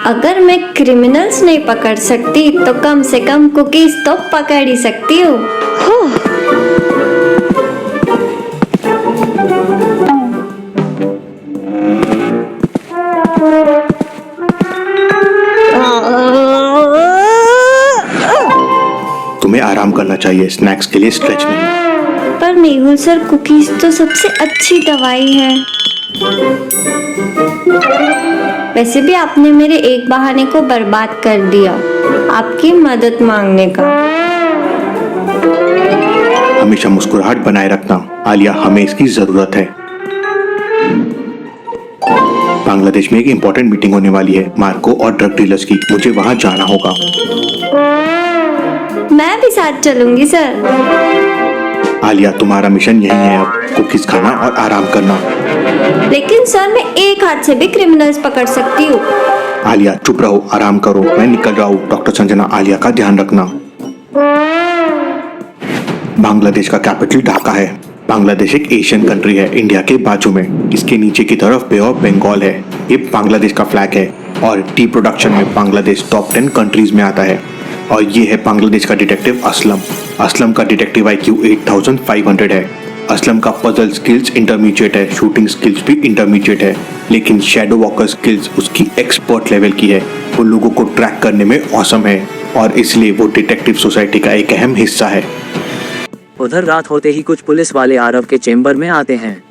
अगर मैं क्रिमिनल्स नहीं पकड़ सकती तो कम से कम कुकीज तो पकड़ ही सकती हूँ। तुम्हें आराम करना चाहिए, स्नैक्स के लिए स्ट्रेच नहीं। पर मेहुल सर, कुकीज तो सबसे अच्छी दवाई है। वैसे भी आपने मेरे एक बहाने को बर्बाद कर दिया, आपकी मदद मांगने का। हमेशा मुस्कुराहट बनाए रखना आलिया, हमें इसकी जरूरत है। बांग्लादेश में एक इम्पोर्टेंट मीटिंग होने वाली है, मार्को और ड्रग डीलर्स की। मुझे वहां जाना होगा। मैं भी साथ चलूंगी सर। आलिया, तुम्हारा मिशन यही है अब, कुकीज खाना और आराम करना। लेकिन सर, मैं एक हाथ से भी क्रिमिनल्स पकड़ सकती हूँ। आलिया चुप रहो, आराम करो, मैं निकल रहा हूँ। डॉक्टर संजना, आलिया का ध्यान रखना। बांग्लादेश का कैपिटल ढाका है। बांग्लादेश एक एशियन कंट्री है, इंडिया के बाजू में। इसके नीचे की तरफ बे ऑफ बंगाल है। ये बांग्लादेश का फ्लैग है और टी प्रोडक्शन में बांग्लादेश टॉप 10 कंट्रीज में आता है। और ये है बांग्लादेश का डिटेक्टिव असलम। असलम का डिटेक्टिव IQ 8500 है। असलम का पजल स्किल्स इंटरमीडिएट है, शूटिंग स्किल्स भी इंटरमीडिएट है, लेकिन शैडो वॉकर स्किल्स उसकी एक्सपर्ट लेवल की है। वो लोगों को ट्रैक करने में औसम है और इसलिए वो डिटेक्टिव सोसाइटी का एक अहम हिस्सा है। उधर रात होते ही कुछ पुलिस वाले आरव के चेंबर में आते हैं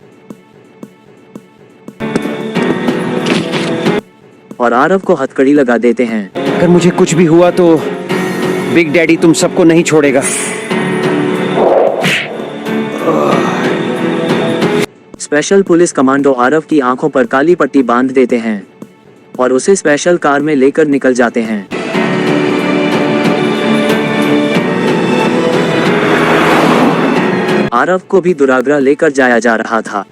और आरव को हथकड़ी लगा देते हैं। अगर मुझे कुछ भी हुआ तो बिग डैडी तुम सबको नहीं छोड़ेगा। स्पेशल पुलिस कमांडो आरव की आंखों पर काली पट्टी बांध देते हैं और उसे स्पेशल कार में लेकर निकल जाते हैं। आरव को भी दुराग्रह लेकर जाया जा रहा था।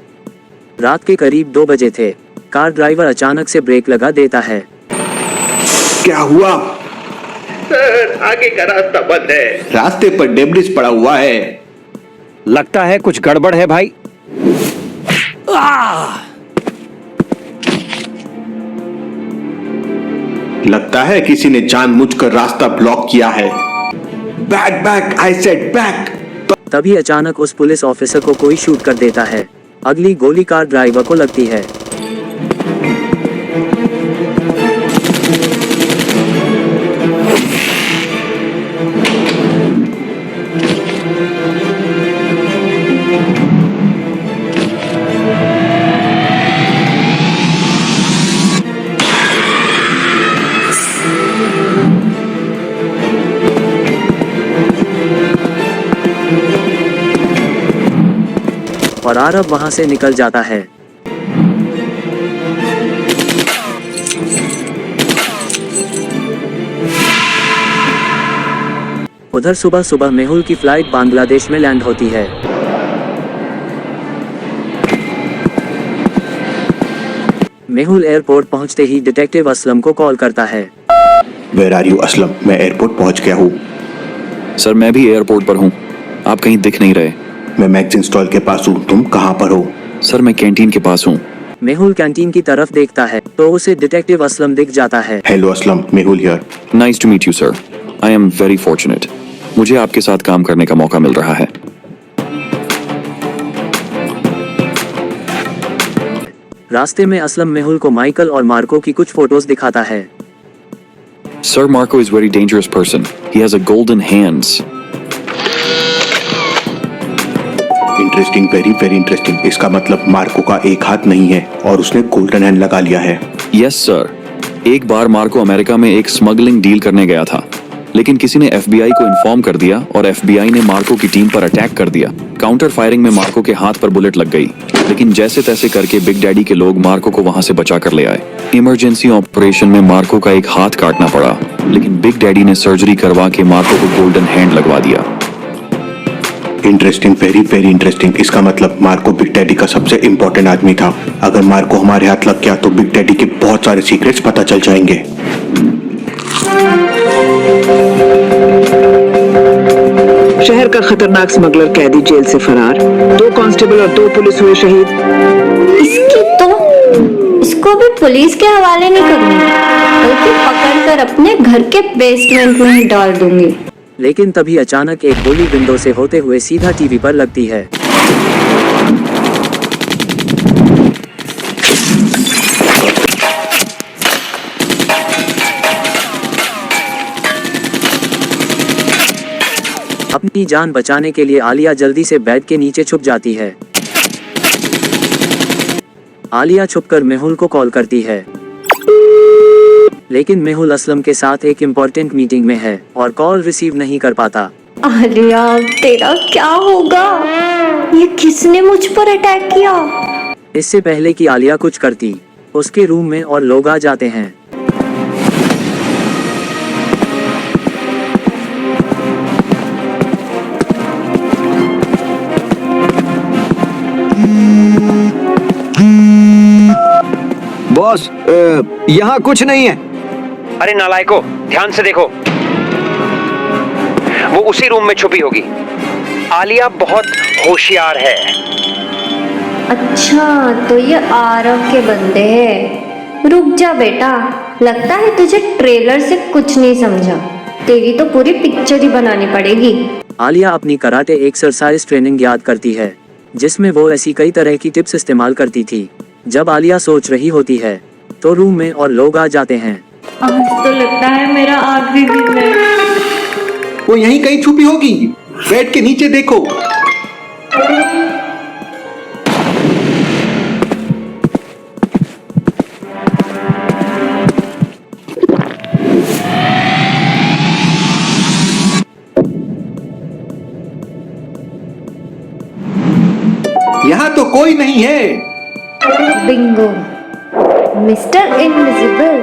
रात के करीब 2 बजे थे। कार ड्राइवर अचानक से ब्रेक लगा देता है। क्या हुआ? सर, आगे का रास्ता बंद है। रास्ते पर डेब्रिस पड़ा हुआ है। लगता है कुछ गड़बड़ है भाई। लगता है किसी ने जानबूझकर रास्ता ब्लॉक किया है। Back back, I said back. तभी अचानक उस पुलिस ऑफिसर को कोई शूट कर देता है। अगली गोली कार ड्राइवर को लगती है। और आरव वहां से निकल जाता है। उधर सुबह सुबह मेहुल की फ्लाइट बांग्लादेश में लैंड होती है। मेहुल एयरपोर्ट पहुंचते ही डिटेक्टिव असलम को कॉल करता है। Where are you Aslam? मैं एयरपोर्ट पहुंच गया हूँ। सर, मैं भी एयरपोर्ट पर हूँ। आप कहीं दिख नहीं रहे। मैं मैगजीन स्टॉल के पास हूँ। तुम कहाँ पर हो? सर, मैं कैंटीन के पास हूँ। मेहुल कैंटीन की तरफ देखता है तो उसे डिटेक्टिव असलम दिख जाता है। Hello Aslam, Mehul here. Nice to meet you sir. I am very fortunate. मुझे आपके साथ काम करने का मौका मिल रहा है। रास्ते में असलम मेहुल को माइकल और मार्को की कुछ फोटोज दिखाता है। Sir, Marco is very dangerous person. He has a golden hands. Interesting, very very interesting. इसका मतलब मार्को का एक हाथ नहीं है और उसने गोल्डन हैंड लगा लिया है। Yes sir. एक बार मार्को अमेरिका में एक स्मगलिंग डील करने गया था, लेकिन किसी ने FBI को इन्फॉर्म कर दिया और FBI ने मार्को की टीम पर अटैक कर दिया। काउंटर फायरिंग में मार्को के हाथ पर बुलेट लग गई, लेकिन जैसे तैसे करके बिग डैडी के लोग मार्को को वहां से बचा कर ले आए। इमरजेंसी ऑपरेशन में मार्को का एक हाथ काटना पड़ा, लेकिन बिग डैडी ने सर्जरी करवा के मार्को को गोल्डन हैंड लगवा दिया। Interesting, very very interesting. इसका मतलब मार्को बिग डैडी का सबसे इम्पोर्टेंट आदमी था। अगर मार्को हमारे हाथ लग गया तो बिग डैडी के बहुत सारे सीक्रेट्स पता चल जाएंगे। शहर का खतरनाक स्मगलर कैदी जेल से फरार, 2 कांस्टेबल और 2 पुलिस हुए शहीद। इसको भी पुलिस के हवाले नहीं करूंगी, बल्कि पकड़कर अपने घर के बेसमेंट में ही डाल दूंगी। लेकिन तभी अचानक एक गोली विंडो से होते हुए सीधा टीवी पर लगती है। अपनी जान बचाने के लिए आलिया जल्दी से बेड के नीचे छुप जाती है। आलिया छुपकर मेहुल को कॉल करती है, लेकिन मेहुल असलम के साथ एक इम्पोर्टेंट मीटिंग में है और कॉल रिसीव नहीं कर पाता। आलिया, तेरा क्या होगा? ये किसने मुझ पर अटैक किया? इससे पहले कि आलिया कुछ करती, उसके रूम में और लोग आ जाते हैं। बॉस, यहाँ कुछ नहीं है। अरे नालायको, ध्यान से देखो, वो उसी रूम में छुपी होगी। आलिया बहुत होशियार है। अच्छा, तो ये आरव के बंदे हैं। रुक जा बेटा, लगता है तुझे ट्रेलर से कुछ नहीं समझा। तेरी तो पूरी पिक्चर ही बनानी पड़ेगी। आलिया अपनी कराटे एक्सरसाइज ट्रेनिंग याद करती है, जिसमें वो ऐसी कई तरह की टिप्स इस्तेमाल करती थी। जब आलिया सोच रही होती है, तो रूम में और लोग आ जाते हैं। आज तो लगता है मेरा आखिरी दिन है। वो यहीं कहीं छुपी होगी, बेड के नीचे देखो। यहाँ तो कोई नहीं है। Bingo, mister invisible.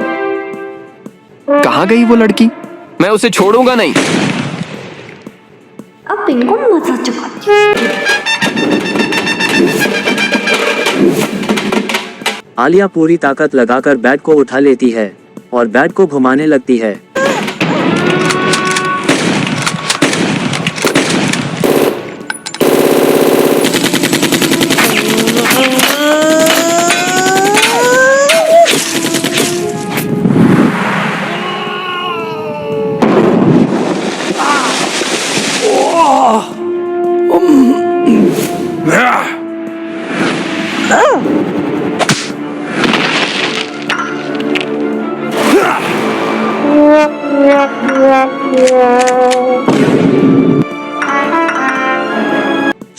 कहाँ गई वो लड़की? मैं उसे छोड़ूंगा नहीं। अब बिंगो मजा चुका। आलिया पूरी ताकत लगाकर बैट को उठा लेती है और बैट को घुमाने लगती है।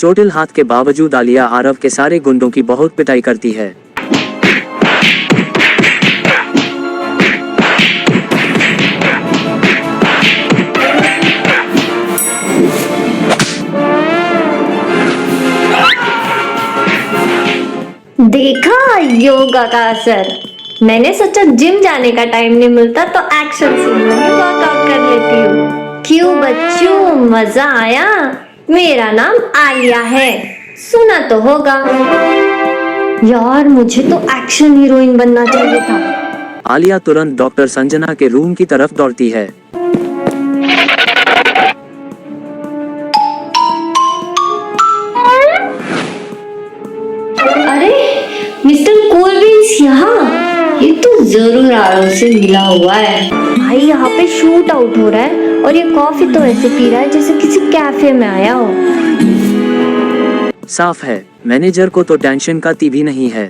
चोटिल हाथ के बावजूद आलिया आरव के सारे गुंडों की बहुत पिटाई करती है। देखा योगा का असर। मैंने सोचा जिम जाने का टाइम नहीं मिलता तो एक्शन सीन में वर्कआउट कर लेती हूँ। क्यों बच्चों, मजा आया? मेरा नाम आलिया है, सुना तो होगा। यार, मुझे तो एक्शन हीरोइन बनना चाहिए था। आलिया तुरंत डॉक्टर संजना के रूम की तरफ दौड़ती है। अरे मिस्टर कोलविंस यहाँ। ये तो जरूर आरव से मिला हुआ है। भाई, यहाँ पे शूट आउट हो रहा है और ये कॉफी तो ऐसे पी रहा है जैसे किसी कैफे में आया हो। साफ है, मैनेजर को तो टेंशन का भी नहीं है।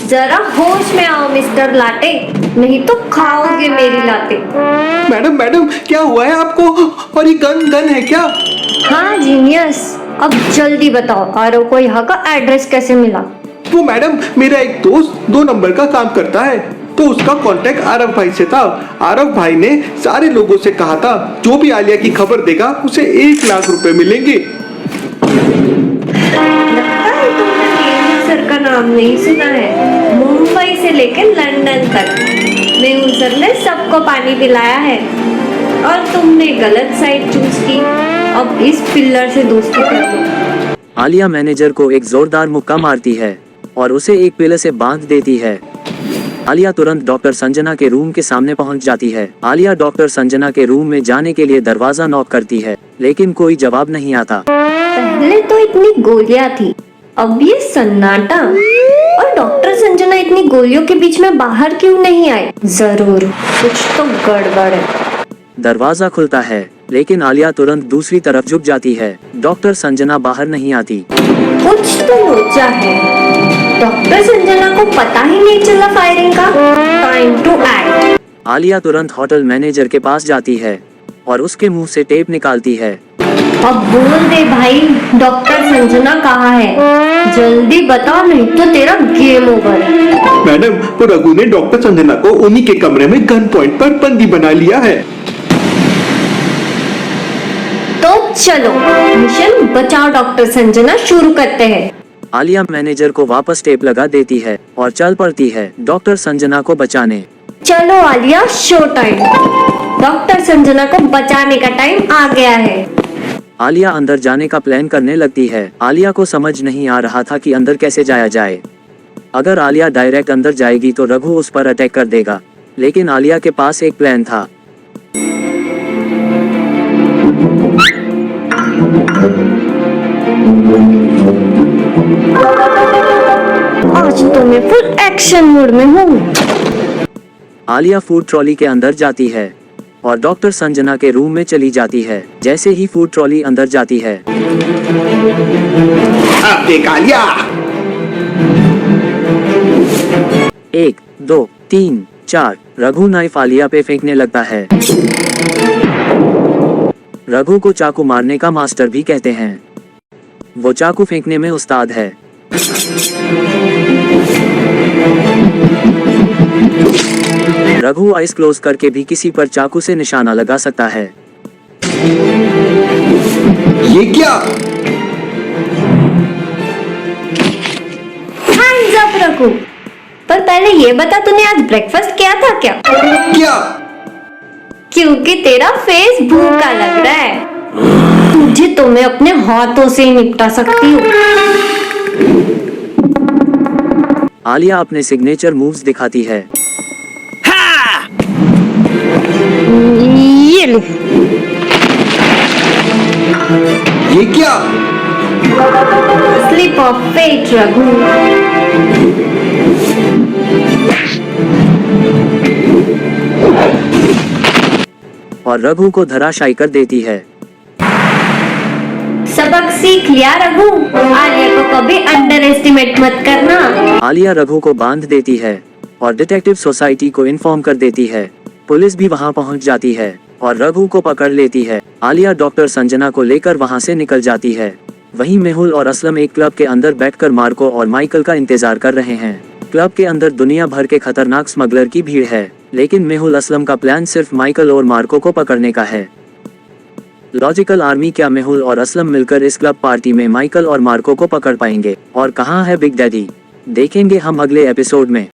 जरा होश में आओ मिस्टर लाटे, नहीं तो खाओगे मेरी लाते। मैडम मैडम, क्या हुआ है आपको? और ये गन है क्या? हाँ जीनियस, अब जल्दी बताओ आरव को यहाँ का एड्रेस कैसे मिला? वो मैडम, मेरा एक दोस्त 2 नंबर का काम करता है, तो उसका कांटेक्ट आरव भाई से था। आरव भाई ने सारे लोगों से कहा था, जो भी आलिया की खबर देगा उसे 1 लाख रुपए मिलेंगे। लगता है तुमने मेहुल सर का नाम नहीं सुना है। मुंबई से लेकर लंदन तक मेहुल सर ने सबको पानी पिलाया है और तुमने गलत साइड चूज की। अब इस पिल्लर से दोस्ती कर लो। आलिया मैनेजर को एक जोरदार मुक्का मारती है और उसे एक पिलर से बांध देती है। आलिया तुरंत डॉक्टर संजना के रूम के सामने पहुंच जाती है। आलिया डॉक्टर संजना के रूम में जाने के लिए दरवाजा नॉक करती है, लेकिन कोई जवाब नहीं आता। पहले तो इतनी गोलियां थी, अब ये सन्नाटा। और डॉक्टर संजना इतनी गोलियों के बीच में बाहर क्यों नहीं आए? जरूर कुछ तो गड़बड़ है। दरवाजा खुलता है, लेकिन आलिया तुरंत दूसरी तरफ झुक जाती है। डॉक्टर संजना बाहर नहीं आती। कुछ तो लोचा है। डॉक्टर संजना को पता ही नहीं चला फायरिंग का। Time to act. आलिया तुरंत होटल मैनेजर के पास जाती है और उसके मुंह से टेप निकालती है। अब बोल दे भाई, डॉक्टर संजना कहाँ है? जल्दी बता, नहीं तो तेरा गेम ओवर है। मैडम, वो रघु ने डॉक्टर संजना को उन्हीं के कमरे में गन पॉइंट पर बंदी बना लिया है। तो चलो मिशन बचाओ डॉक्टर संजना शुरू करते हैं। आलिया मैनेजर को वापस टेप लगा देती है और चल पड़ती है डॉक्टर संजना को बचाने। चलो Alia, show time. Doctor Sanjana को बचाने का टाइम आ गया है। आलिया अंदर जाने का प्लान करने लगती है। आलिया को समझ नहीं आ रहा था कि अंदर कैसे जाया जाए। अगर आलिया डायरेक्ट अंदर जाएगी तो रघु उस पर अटैक कर देगा, लेकिन आलिया के पास एक प्लान था। आज तो मैं फुल एक्शन मोड में हूँ। आलिया फूड ट्रॉली के अंदर जाती है और डॉक्टर संजना के रूम में चली जाती है। जैसे ही फूड ट्रॉली अंदर जाती है, अब देख आलिया। 1 2 3 4 रघु नाइफ आलिया पे फेंकने लगता है। रघु को चाकू मारने का मास्टर भी कहते हैं। वो चाकू फेंकने में उस्ताद है। रघु आइस क्लोज करके भी किसी पर चाकू से निशाना लगा सकता है। ये क्या? Hands up Raghu. पर पहले ये बता, तूने आज ब्रेकफास्ट किया था क्या? क्या? क्योंकि तेरा फेस भूखा लग रहा है। तुझे तो मैं अपने हाथों से ही निपटा सकती हूँ। आलिया अपने सिग्नेचर मूव्स दिखाती है। ये लो। ये क्या? Slip of fate Raghu. और रघु को धराशायी कर देती है। सबक सीख लिया रघु। आलिया को कभी अंडर एस्टिमेट मत करना। आलिया रघु को बांध देती है और डिटेक्टिव सोसाइटी को इन्फॉर्म कर देती है। पुलिस भी वहां पहुंच जाती है और रघु को पकड़ लेती है। आलिया डॉक्टर संजना को लेकर वहां से निकल जाती है। वहीं मेहुल और असलम एक क्लब के अंदर बैठकर मार्को और माइकल का इंतजार कर रहे हैं। क्लब के अंदर दुनिया भर के खतरनाक स्मगलर की भीड़ है, लेकिन मेहुल असलम का प्लान सिर्फ माइकल और मार्को को पकड़ने का है। लॉजिकल आर्मी क्या मेहुल और असलम मिलकर इस क्लब पार्टी में माइकल और मार्को को पकड़ पाएंगे? और कहां है बिग डैडी? देखेंगे हम अगले एपिसोड में।